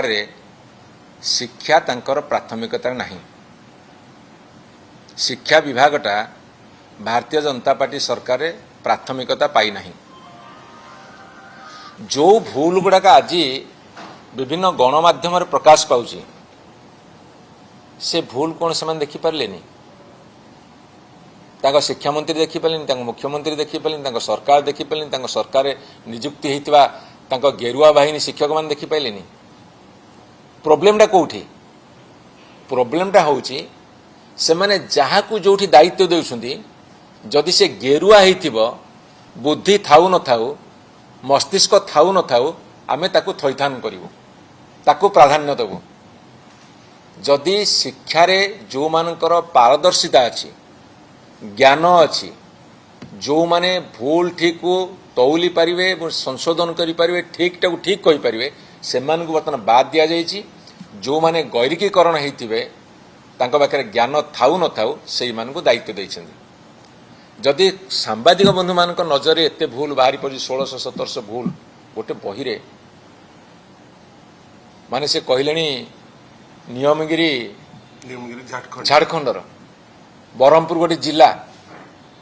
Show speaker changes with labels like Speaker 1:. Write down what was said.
Speaker 1: रे शिक्षा तांकर प्राथमिकता नहीं। शिक्षा विभागटा भारतीय जनता पार्टी सरकार प्राथमिकता पाई नहीं। जो भूल गुड़ाक आज विभिन्न गणमाध्यम प्रकाश पाउछि से भूल कौन से देखिपारे शिक्षा मंत्री देखिपारे मुख्यमंत्री देखिपारे सरकार देखिपारे सरकार निजुक्ति होता गेरुआ बाहिनी शिक्षक मान देखिपारे। प्रोब्लेमटा कौटी प्रोब्लेमटा हूँ से माने जहाँ को जो दायित्व देउछंती जदि से गेरुआ होइथिबो बुद्धि थाउ न थाउ मस्तिष्क थाउ न थाउ आमे ताकू थैथान करिवु ताकू प्राधान्य देबु। जदि शिक्षार जो मानकर पारदर्शिता अछि ज्ञान अछि जो माने भूल ठीक को तौली पारिबे संशोधन करि पारिबे ठीक टाकू ठीक कहि पारिबे से मान को बर्तमान बाद दिया जाइछि। जो माने गैरिकीकरण होइथिबे तांको पाखरे ज्ञान थाउ न थाउ सेई मान को दायित्व दैछन्ति। जदि सांबादिक बंधु मान नजर एते भूल बाहरी पड़ी 1600-1700 भूल गोटे बहिरे माने से कहले नियमगिरी झारखंडर बरहमपुर गोटे जिला